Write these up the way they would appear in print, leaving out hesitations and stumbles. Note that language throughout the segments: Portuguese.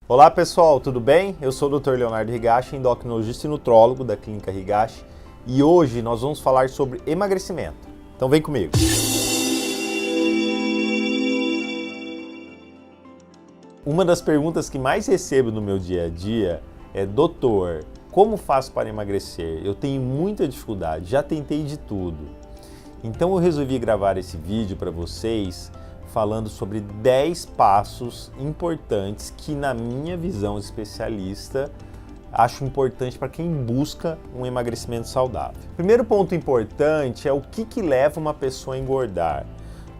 Olá pessoal, tudo bem? Eu sou o Dr. Leonardo Higashi, endocrinologista e nutrólogo da Clínica Higashi, e hoje nós vamos falar sobre emagrecimento. Então vem comigo! Uma das perguntas que mais recebo no meu dia a dia é: doutor, como faço para emagrecer? Eu tenho muita dificuldade, já tentei de tudo. Então eu resolvi gravar esse vídeo para vocês falando sobre 10 passos importantes que, na minha visão de especialista, acho importante para quem busca um emagrecimento saudável. Primeiro ponto importante é o que leva uma pessoa a engordar.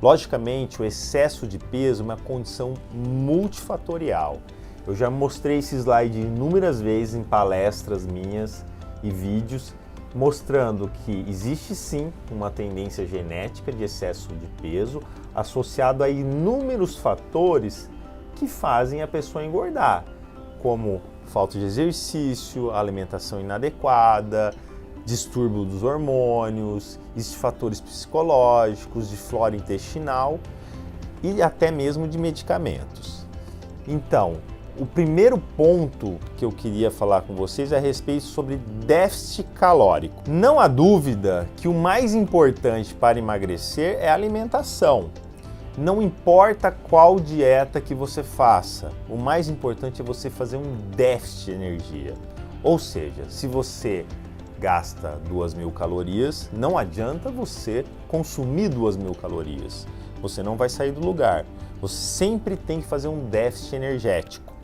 Logicamente, o excesso de peso é uma condição multifatorial. Eu já mostrei esse slide inúmeras vezes em palestras minhas e vídeos, mostrando que existe sim uma tendência genética de excesso de peso associado a inúmeros fatores que fazem a pessoa engordar, como falta de exercício, alimentação inadequada, distúrbio dos hormônios, existem fatores psicológicos, de flora intestinal e até mesmo de medicamentos. Então, o primeiro ponto que eu queria falar com vocês é a respeito sobre déficit calórico. Não há dúvida que o mais importante para emagrecer é a alimentação. Não importa qual dieta que você faça, o mais importante é você fazer um déficit de energia. Ou seja, se você gasta 2.000 calorias, não adianta você consumir 2.000 calorias. Você não vai sair do lugar. Você sempre tem que fazer um déficit energético.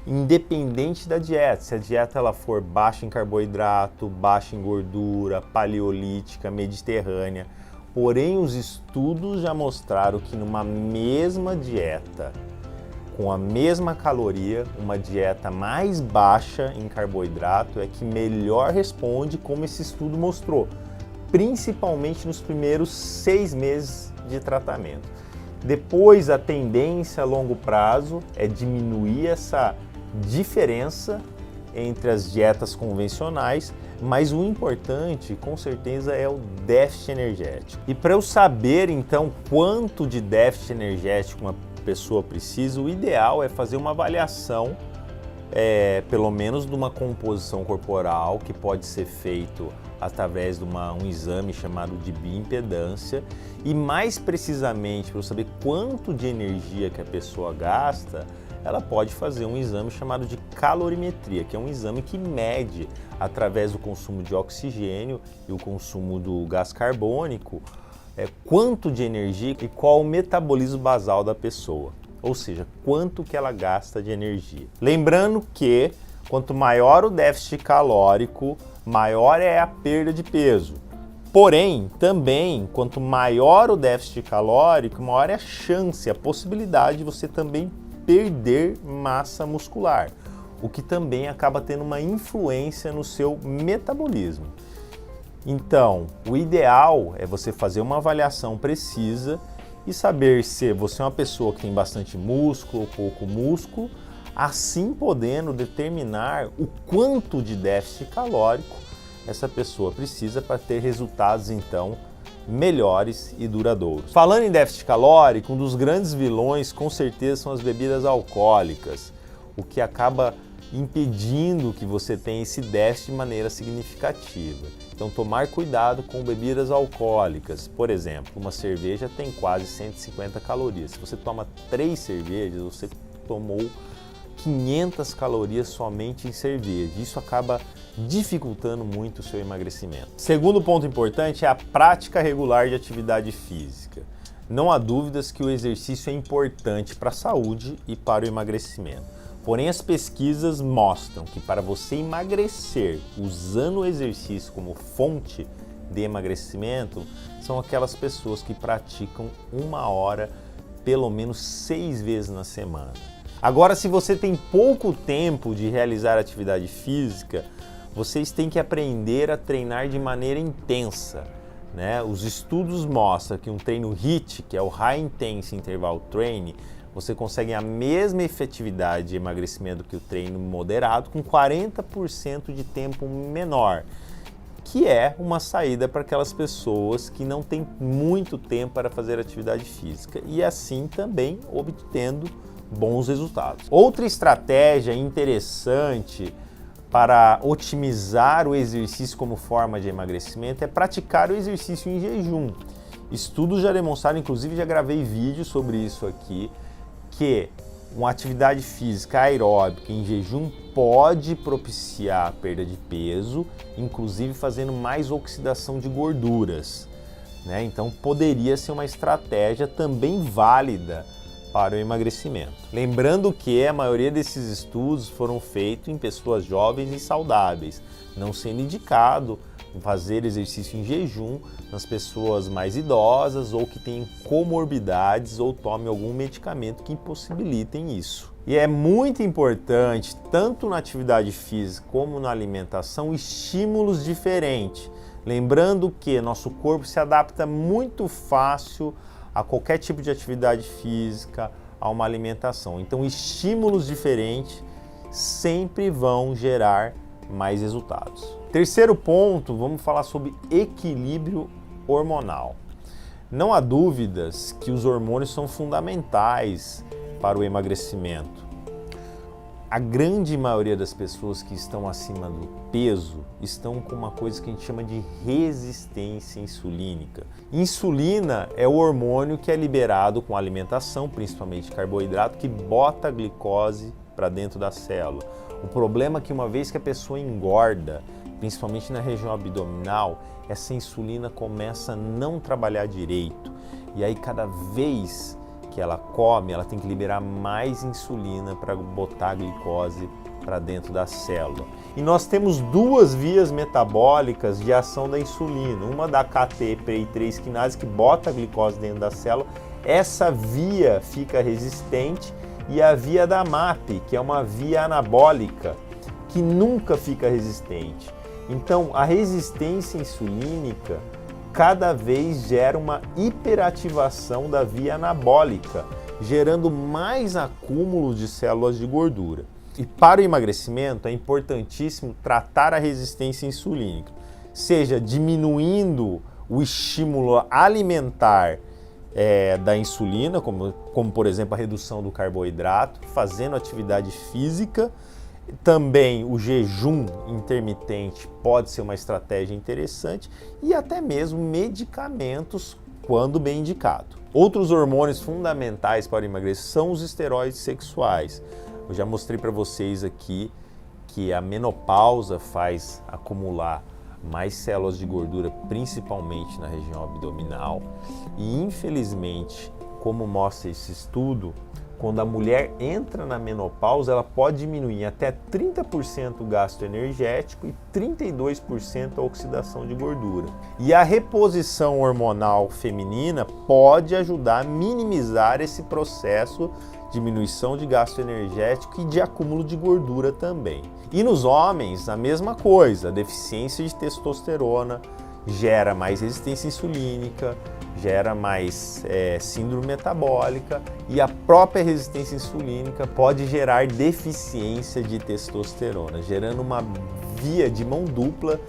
Independente da dieta, se a dieta ela for baixa em carboidrato, baixa em gordura, paleolítica, mediterrânea, porém os estudos já mostraram que numa mesma dieta, com a mesma caloria, uma dieta mais baixa em carboidrato é que melhor responde, como esse estudo mostrou, principalmente nos primeiros 6 meses de tratamento. Depois, a tendência a longo prazo é diminuir essa diferença entre as dietas convencionais, mas o importante, com certeza, é o déficit energético. E para eu saber, então, quanto de déficit energético uma pessoa precisa, o ideal é fazer uma avaliação, pelo menos de uma composição corporal, que pode ser feito através de um exame chamado de bioimpedância, e mais precisamente, para eu saber quanto de energia que a pessoa gasta, ela pode fazer um exame chamado de calorimetria, que é um exame que mede, através do consumo de oxigênio e o consumo do gás carbônico, quanto de energia e qual o metabolismo basal da pessoa, ou seja, quanto que ela gasta de energia. Lembrando que quanto maior o déficit calórico, maior é a perda de peso. Porém, também, quanto maior o déficit calórico, maior é a chance, a possibilidade de você também perder massa muscular, o que também acaba tendo uma influência no seu metabolismo. Então, o ideal é você fazer uma avaliação precisa e saber se você é uma pessoa que tem bastante músculo ou pouco músculo, assim podendo determinar o quanto de déficit calórico essa pessoa precisa para ter resultados, então, melhores e duradouros. Falando em déficit calórico, um dos grandes vilões com certeza são as bebidas alcoólicas, o que acaba impedindo que você tenha esse déficit de maneira significativa. Então, tomar cuidado com bebidas alcoólicas. Por exemplo, uma cerveja tem quase 150 calorias. Se você toma 3 cervejas, você tomou 500 calorias somente em cerveja. Isso acaba dificultando muito o seu emagrecimento. Segundo ponto importante é a prática regular de atividade física. Não há dúvidas que o exercício é importante para a saúde e para o emagrecimento. Porém, as pesquisas mostram que para você emagrecer usando o exercício como fonte de emagrecimento, são aquelas pessoas que praticam 1 hora pelo menos 6 vezes na semana. Agora, se você tem pouco tempo de realizar atividade física, vocês têm que aprender a treinar de maneira intensa, né? Os estudos mostram que um treino HIIT, que é o High Intense Interval Training, você consegue a mesma efetividade de emagrecimento que o treino moderado com 40% de tempo menor, que é uma saída para aquelas pessoas que não têm muito tempo para fazer atividade física e assim também obtendo bons resultados. Outra estratégia interessante para otimizar o exercício como forma de emagrecimento é praticar o exercício em jejum. Estudos já demonstraram, inclusive já gravei vídeo sobre isso aqui, que uma atividade física aeróbica em jejum pode propiciar a perda de peso, inclusive fazendo mais oxidação de gorduras, né? Então poderia ser uma estratégia também válida para o emagrecimento. Lembrando que a maioria desses estudos foram feitos em pessoas jovens e saudáveis, não sendo indicado fazer exercício em jejum nas pessoas mais idosas ou que têm comorbidades ou tomem algum medicamento que impossibilitem isso. E é muito importante, tanto na atividade física como na alimentação, estímulos diferentes. Lembrando que nosso corpo se adapta muito fácil a qualquer tipo de atividade física, a uma alimentação. Então, estímulos diferentes sempre vão gerar mais resultados. Terceiro ponto, vamos falar sobre equilíbrio hormonal. Não há dúvidas que os hormônios são fundamentais para o emagrecimento. A grande maioria das pessoas que estão acima do peso estão com uma coisa que a gente chama de resistência insulínica. Insulina é o hormônio que é liberado com a alimentação, principalmente carboidrato, que bota a glicose para dentro da célula. O problema é que uma vez que a pessoa engorda, principalmente na região abdominal, essa insulina começa a não trabalhar direito. E aí cada vez que ela come, ela tem que liberar mais insulina para botar a glicose para dentro da célula. E nós temos duas vias metabólicas de ação da insulina, uma da KT-PI3 quinase que bota a glicose dentro da célula, essa via fica resistente, e a via da MAP, que é uma via anabólica, que nunca fica resistente. Então, a resistência insulínica cada vez gera uma hiperativação da via anabólica, gerando mais acúmulo de células de gordura. E para o emagrecimento é importantíssimo tratar a resistência insulínica, seja diminuindo o estímulo alimentar da insulina, como por exemplo a redução do carboidrato, fazendo atividade física. Também o jejum intermitente pode ser uma estratégia interessante e até mesmo medicamentos quando bem indicado. Outros hormônios fundamentais para emagrecer são os esteroides sexuais. Eu já mostrei para vocês aqui que a menopausa faz acumular mais células de gordura, principalmente na região abdominal. E infelizmente, como mostra esse estudo, quando a mulher entra na menopausa, ela pode diminuir até 30% o gasto energético e 32% a oxidação de gordura. E a reposição hormonal feminina pode ajudar a minimizar esse processo de diminuição de gasto energético e de acúmulo de gordura também. E nos homens, a mesma coisa, a deficiência de testosterona gera mais resistência insulínica, gera mais síndrome metabólica, e a própria resistência insulínica pode gerar deficiência de testosterona, gerando uma via de mão dupla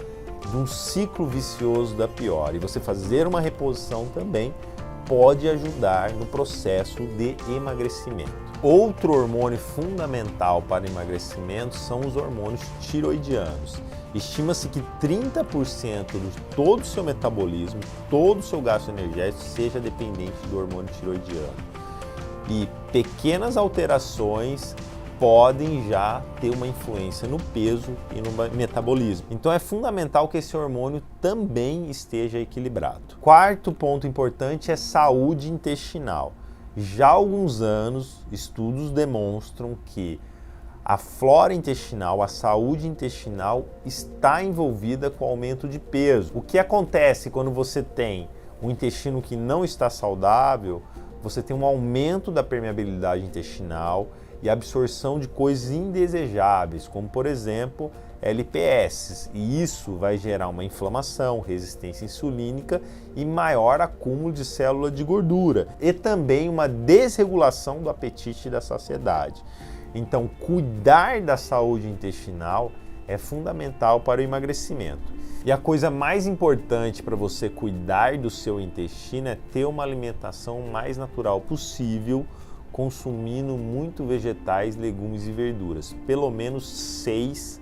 de um ciclo vicioso da pior. E você fazer uma reposição também pode ajudar no processo de emagrecimento. Outro hormônio fundamental para emagrecimento são os hormônios tiroidianos. Estima-se que 30% de todo o seu metabolismo, todo o seu gasto energético seja dependente do hormônio tiroidiano. E pequenas alterações podem já ter uma influência no peso e no metabolismo. Então é fundamental que esse hormônio também esteja equilibrado. Quarto ponto importante é saúde intestinal. Já há alguns anos, estudos demonstram que a flora intestinal, a saúde intestinal está envolvida com o aumento de peso. O que acontece quando você tem um intestino que não está saudável? Você tem um aumento da permeabilidade intestinal e absorção de coisas indesejáveis, como por exemplo LPS, e isso vai gerar uma inflamação, resistência insulínica e maior acúmulo de célula de gordura, e também uma desregulação do apetite e da saciedade. Então, cuidar da saúde intestinal é fundamental para o emagrecimento. E a coisa mais importante para você cuidar do seu intestino é ter uma alimentação mais natural possível, consumindo muito vegetais, legumes e verduras. Pelo menos 6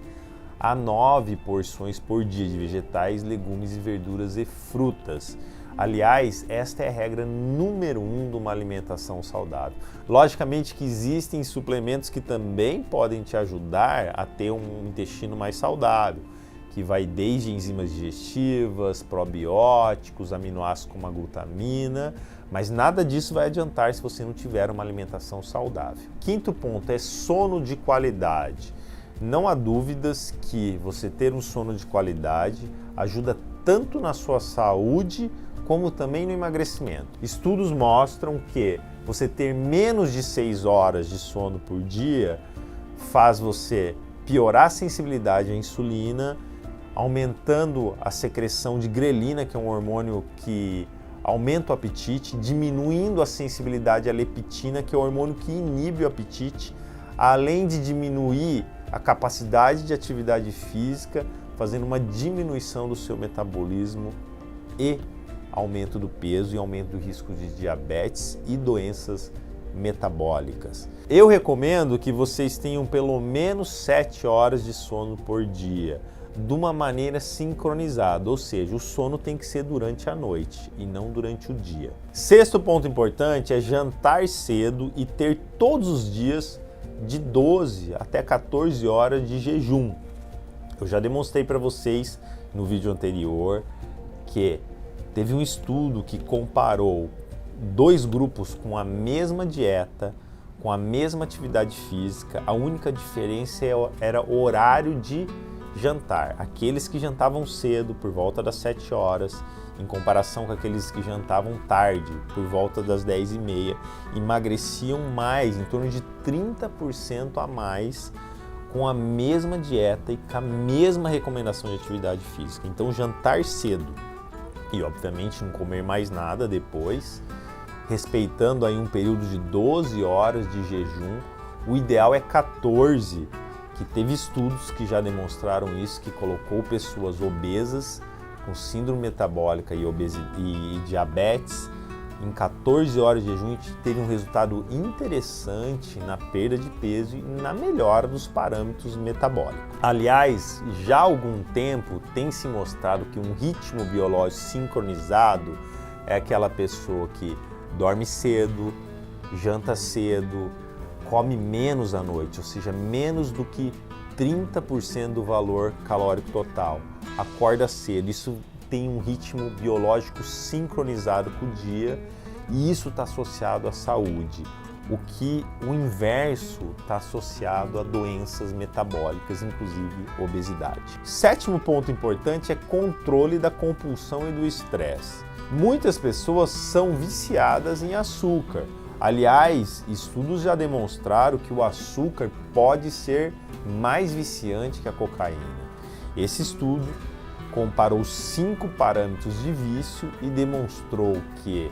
a 9 porções por dia de vegetais, legumes e verduras e frutas. Aliás, esta é a regra número 1 de uma alimentação saudável. Logicamente que existem suplementos que também podem te ajudar a ter um intestino mais saudável, que vai desde enzimas digestivas, probióticos, aminoácidos como a glutamina, mas nada disso vai adiantar se você não tiver uma alimentação saudável. Quinto ponto é sono de qualidade. Não há dúvidas que você ter um sono de qualidade ajuda tanto na sua saúde como também no emagrecimento. Estudos mostram que você ter menos de 6 horas de sono por dia faz você piorar a sensibilidade à insulina, aumentando a secreção de grelina, que é um hormônio que aumenta o apetite, diminuindo a sensibilidade à leptina, que é o hormônio que inibe o apetite, além de diminuir a capacidade de atividade física, fazendo uma diminuição do seu metabolismo e aumento do peso e aumento do risco de diabetes e doenças metabólicas. Eu recomendo que vocês tenham pelo menos 7 horas de sono por dia, de uma maneira sincronizada, ou seja, o sono tem que ser durante a noite e não durante o dia. Sexto ponto importante é jantar cedo e ter todos os dias de 12 até 14 horas de jejum. Eu já demonstrei para vocês no vídeo anterior que teve um estudo que comparou 2 grupos com a mesma dieta, com a mesma atividade física. A única diferença era o horário de jantar. Aqueles que jantavam cedo, por volta das 7 horas, em comparação com aqueles que jantavam tarde, por volta das 10h30, emagreciam mais, em torno de 30% a mais, com a mesma dieta e com a mesma recomendação de atividade física. Então, jantar cedo e, obviamente, não comer mais nada depois, respeitando aí um período de 12 horas de jejum. O ideal é 14, que teve estudos que já demonstraram isso, que colocou pessoas obesas com síndrome metabólica e diabetes em 14 horas de jejum, e teve um resultado interessante na perda de peso e na melhora dos parâmetros metabólicos. Aliás, já há algum tempo tem se mostrado que um ritmo biológico sincronizado é aquela pessoa que dorme cedo, janta cedo, come menos à noite, ou seja, menos do que 30% do valor calórico total, acorda cedo. Isso tem um ritmo biológico sincronizado com o dia e isso está associado à saúde. O inverso está associado a doenças metabólicas, inclusive obesidade. Sétimo ponto importante é controle da compulsão e do estresse. Muitas pessoas são viciadas em açúcar. Aliás, estudos já demonstraram que o açúcar pode ser mais viciante que a cocaína. Esse estudo comparou 5 parâmetros de vício e demonstrou que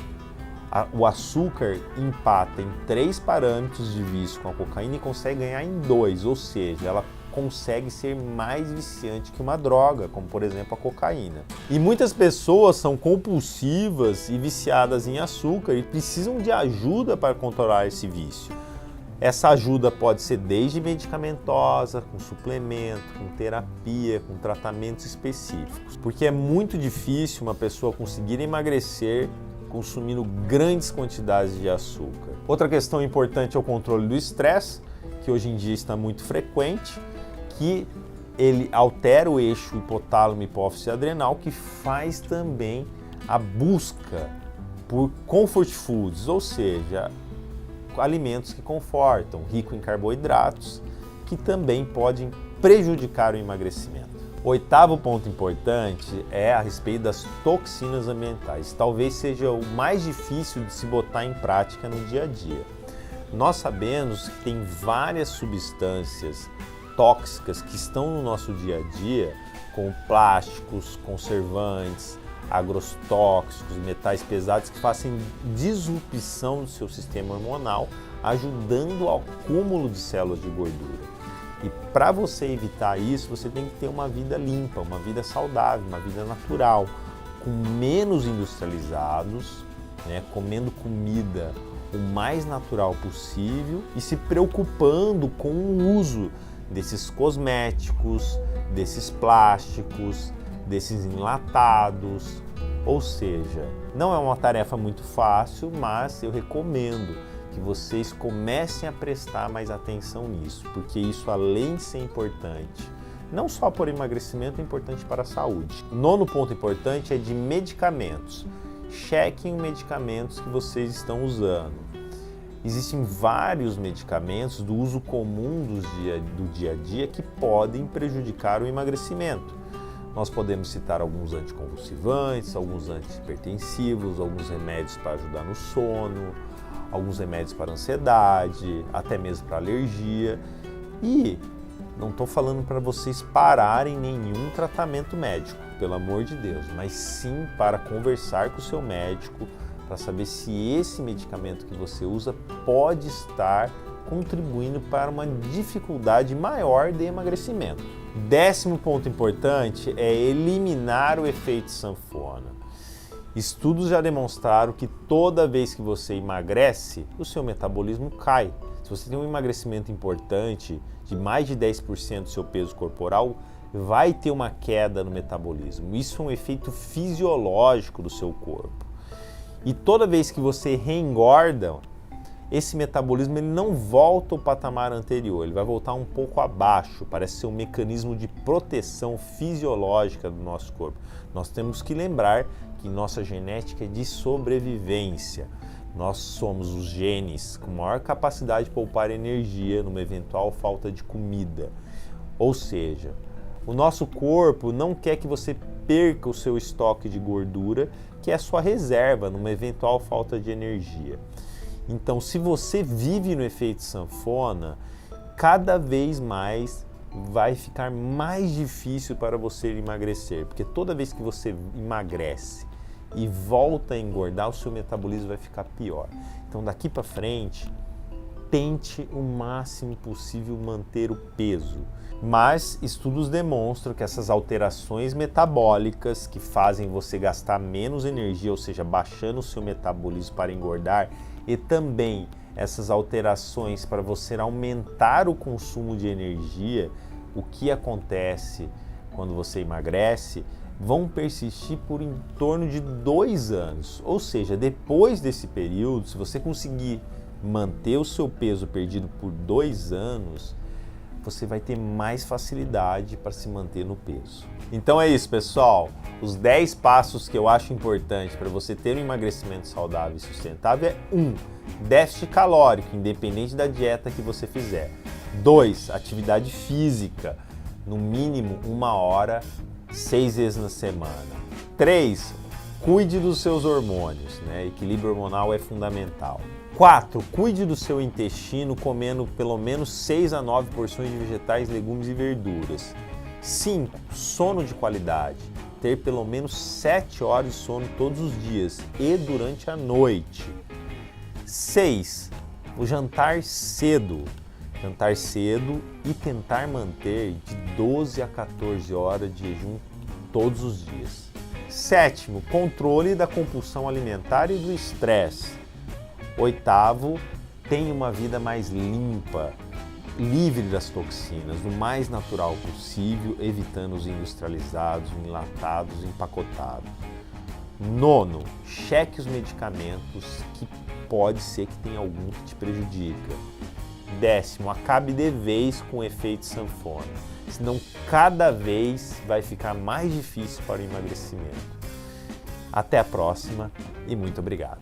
o açúcar empata em 3 parâmetros de vício com a cocaína e consegue ganhar em 2, ou seja, ela consegue ser mais viciante que uma droga, como por exemplo a cocaína. E muitas pessoas são compulsivas e viciadas em açúcar e precisam de ajuda para controlar esse vício. Essa ajuda pode ser desde medicamentosa, com suplemento, com terapia, com tratamentos específicos, porque é muito difícil uma pessoa conseguir emagrecer consumindo grandes quantidades de açúcar. Outra questão importante é o controle do estresse, que hoje em dia está muito frequente, que ele altera o eixo hipotálamo, hipófise adrenal, que faz também a busca por comfort foods, ou seja, alimentos que confortam, rico em carboidratos, que também podem prejudicar o emagrecimento. O oitavo ponto importante é a respeito das toxinas ambientais. Talvez seja o mais difícil de se botar em prática no dia a dia. Nós sabemos que tem várias substâncias tóxicas que estão no nosso dia a dia, como plásticos, conservantes, agrotóxicos, metais pesados, que fazem disrupção do seu sistema hormonal, ajudando ao acúmulo de células de gordura. E para você evitar isso, você tem que ter uma vida limpa, uma vida saudável, uma vida natural, com menos industrializados, comendo comida o mais natural possível e se preocupando com o uso desses cosméticos, desses plásticos, desses enlatados. Ou seja, não é uma tarefa muito fácil, mas eu recomendo que vocês comecem a prestar mais atenção nisso, porque isso, além de ser importante, não só por emagrecimento, é importante para a saúde. O nono ponto importante é de medicamentos. Chequem os medicamentos que vocês estão usando. Existem vários medicamentos do uso comum do dia a dia que podem prejudicar o emagrecimento. Nós podemos citar alguns anticonvulsivantes, alguns antihipertensivos, alguns remédios para ajudar no sono, alguns remédios para ansiedade, até mesmo para alergia. E não estou falando para vocês pararem nenhum tratamento médico, pelo amor de Deus, mas sim para conversar com o seu médico, para saber se esse medicamento que você usa pode estar contribuindo para uma dificuldade maior de emagrecimento. 10º ponto importante é eliminar o efeito sanfona. Estudos já demonstraram que toda vez que você emagrece, o seu metabolismo cai. Se você tem um emagrecimento importante, de mais de 10% do seu peso corporal, vai ter uma queda no metabolismo. Isso é um efeito fisiológico do seu corpo. E toda vez que você reengorda, esse metabolismo ele não volta ao patamar anterior, ele vai voltar um pouco abaixo, parece ser um mecanismo de proteção fisiológica do nosso corpo. Nós temos que lembrar que nossa genética é de sobrevivência. Nós somos os genes com maior capacidade de poupar energia numa eventual falta de comida. Ou seja, o nosso corpo não quer que você perca o seu estoque de gordura, que é a sua reserva numa eventual falta de energia. Então, se você vive no efeito sanfona, cada vez mais vai ficar mais difícil para você emagrecer, porque toda vez que você emagrece e volta a engordar, o seu metabolismo vai ficar pior. Então, daqui para frente, tente o máximo possível manter o peso. Mas estudos demonstram que essas alterações metabólicas que fazem você gastar menos energia, ou seja, baixando o seu metabolismo para engordar, e também essas alterações para você aumentar o consumo de energia, o que acontece quando você emagrece, vão persistir por em torno de 2 anos. Ou seja, depois desse período, se você conseguir manter o seu peso perdido por 2 anos, você vai ter mais facilidade para se manter no peso. Então é isso, pessoal. Os 10 passos que eu acho importante para você ter um emagrecimento saudável e sustentável é 1. Déficit calórico, independente da dieta que você fizer. 2. Atividade física, no mínimo 1 hora, 6 vezes na semana. 3. Cuide dos seus hormônios, né? Equilíbrio hormonal é fundamental. 4. Cuide do seu intestino comendo pelo menos 6 a 9 porções de vegetais, legumes e verduras. 5. Sono de qualidade. Ter pelo menos 7 horas de sono todos os dias e durante a noite. 6. O jantar cedo. Jantar cedo e tentar manter de 12 a 14 horas de jejum todos os dias. 7. Controle da compulsão alimentar e do estresse. 8. Tenha uma vida mais limpa, livre das toxinas, o mais natural possível, evitando os industrializados, enlatados, empacotados. 9. Cheque os medicamentos que pode ser que tenha algum que te prejudica. 10. Acabe de vez com o efeito sanfona, senão cada vez vai ficar mais difícil para o emagrecimento. Até a próxima e muito obrigado.